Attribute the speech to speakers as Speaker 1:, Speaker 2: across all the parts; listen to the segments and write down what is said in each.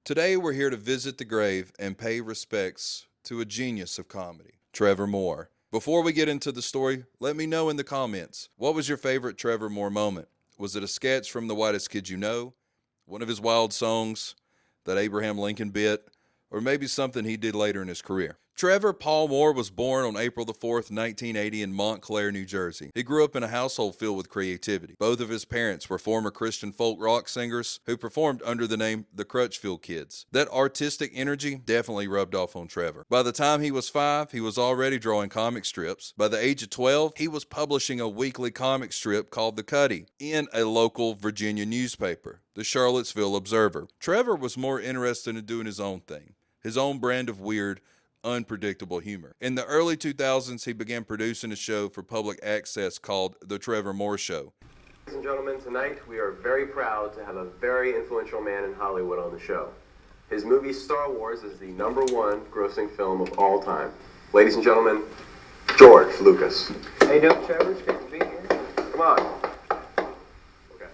Speaker 1: Today we're here to visit the grave and pay respects to a genius of comedy, Trevor Moore. Before we get into the story, let me know in the comments, what was your favorite Trevor Moore moment? Was it a sketch from the Whitest Kids You Know, one of his wild songs, that Abraham Lincoln bit, or maybe something he did later in his career? Trevor Paul Moore was born on April the 4th, 1980 in Montclair, New Jersey. He grew up in a household filled with creativity. Both of his parents were former Christian folk rock singers who performed under the name the Crutchfield Kids. That artistic energy definitely rubbed off on Trevor. By the time he was 5, he was already drawing comic strips. By the age of 12, he was publishing a weekly comic strip called The Cuddy in a local Virginia newspaper, the Charlottesville Observer. Trevor was more interested in doing his own thing, his own brand of weird, unpredictable humor. In the early 2000s, he began producing a show for public access called The Trevor Moore Show.
Speaker 2: Ladies and gentlemen, tonight we are very proud to have a very influential man in Hollywood on the show. His movie Star Wars is the #1 grossing film of all time. Ladies and gentlemen, George Lucas.
Speaker 3: How you doing, Trevor? It's great to be here.
Speaker 2: Come on. Okay.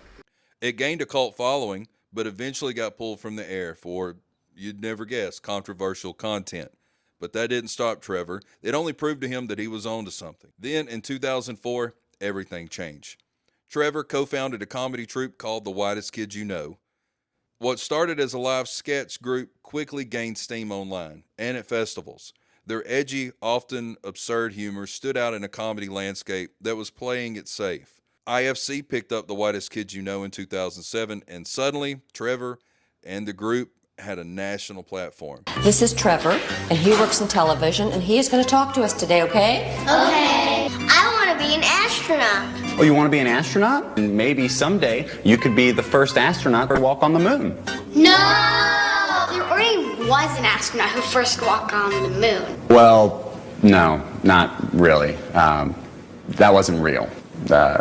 Speaker 1: It gained a cult following, but eventually got pulled from the air for, you'd never guess, controversial content. But that didn't stop Trevor. It only proved to him that he was on to something. Then, in 2004, everything changed. Trevor co-founded a comedy troupe called the Whitest Kids You Know. What started as a live sketch group quickly gained steam online and at festivals. Their edgy, often absurd humor stood out in a comedy landscape that was playing it safe. IFC picked up the Whitest Kids You Know in 2007, and suddenly, Trevor and the group had a national platform.
Speaker 4: This is Trevor, and he works in television, and he is going to talk to us today, okay?
Speaker 5: Okay. I want to be an astronaut.
Speaker 6: Oh, you want to be an astronaut? And maybe someday you could be the first astronaut to walk on the moon.
Speaker 5: No! There already was an astronaut who first walked on the moon.
Speaker 6: Well, no, not really. That wasn't real.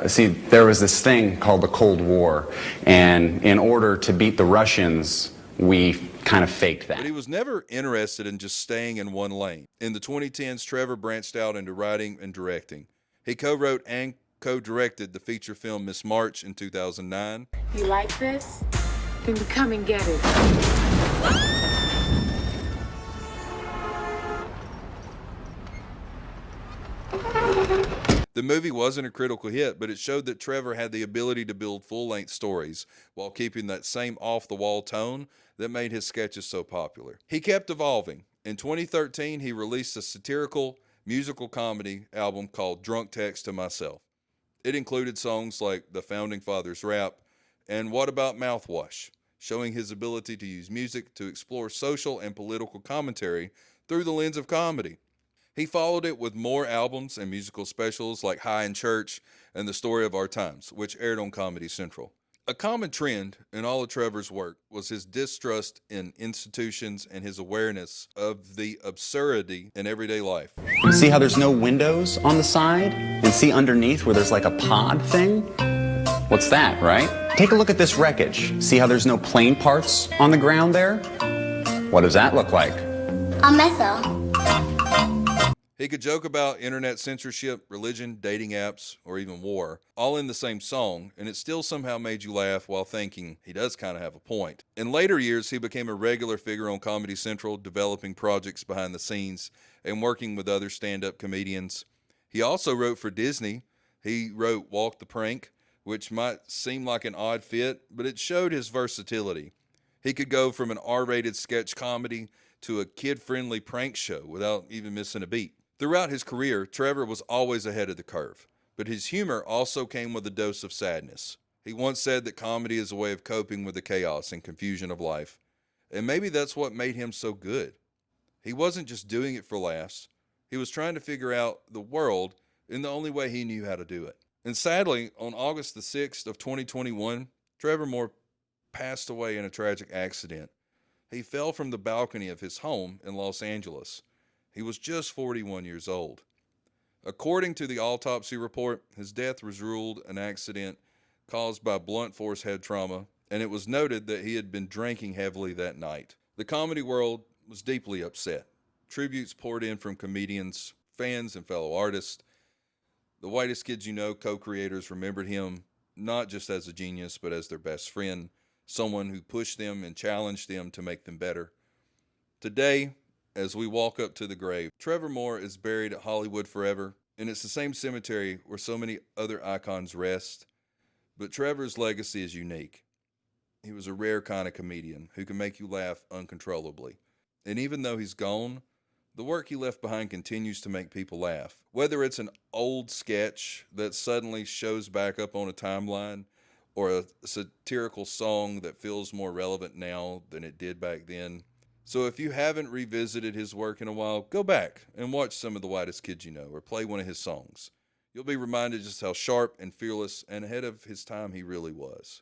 Speaker 6: See, there was this thing called the Cold War, and in order to beat the Russians, we kind of faked that.
Speaker 1: But he was never interested in just staying in one lane. In the 2010s, Trevor branched out into writing and directing. He co-wrote and co-directed the feature film Miss March in 2009.
Speaker 7: You like this? Then come and get it.
Speaker 1: The movie wasn't a critical hit, but it showed that Trevor had the ability to build full-length stories while keeping that same off-the-wall tone that made his sketches so popular. He kept evolving. In 2013, he released a satirical musical comedy album called Drunk Text to Myself. It included songs like The Founding Fathers Rap and What About Mouthwash, showing his ability to use music to explore social and political commentary through the lens of comedy. He followed it with more albums and musical specials like High in Church and The Story of Our Times, which aired on Comedy Central. A common trend in all of Trevor's work was his distrust in institutions and his awareness of the absurdity in everyday life.
Speaker 6: See how there's no windows on the side? And see underneath where there's like a pod thing? What's that, right? Take a look at this wreckage. See how there's no plane parts on the ground there? What does that look like?
Speaker 5: A missile.
Speaker 1: He could joke about internet censorship, religion, dating apps, or even war, all in the same song, and it still somehow made you laugh while thinking he does kind of have a point. In later years, he became a regular figure on Comedy Central, developing projects behind the scenes and working with other stand-up comedians. He also wrote for Disney. He wrote Walk the Prank, which might seem like an odd fit, but it showed his versatility. He could go from an R-rated sketch comedy to a kid-friendly prank show without even missing a beat. Throughout his career, Trevor was always ahead of the curve, but his humor also came with a dose of sadness. He once said that comedy is a way of coping with the chaos and confusion of life, and maybe that's what made him so good. He wasn't just doing it for laughs. He was trying to figure out the world in the only way he knew how to do it. And sadly, on August the 6th of 2021, Trevor Moore passed away in a tragic accident. He fell from the balcony of his home in Los Angeles. He was just 41 years old. According to the autopsy report, his death was ruled an accident caused by blunt force head trauma, and it was noted that he had been drinking heavily that night. The comedy world was deeply upset. Tributes poured in from comedians, fans, and fellow artists. The Whitest Kids You Know co-creators remembered him not just as a genius, but as their best friend, someone who pushed them and challenged them to make them better. Today, as we walk up to the grave, Trevor Moore is buried at Hollywood Forever, and it's the same cemetery where so many other icons rest. But Trevor's legacy is unique. He was a rare kind of comedian who can make you laugh uncontrollably. And even though he's gone, the work he left behind continues to make people laugh. Whether it's an old sketch that suddenly shows back up on a timeline, or a satirical song that feels more relevant now than it did back then. So if you haven't revisited his work in a while, go back and watch some of the Whitest Kids You Know, or play one of his songs. You'll be reminded just how sharp and fearless and ahead of his time he really was.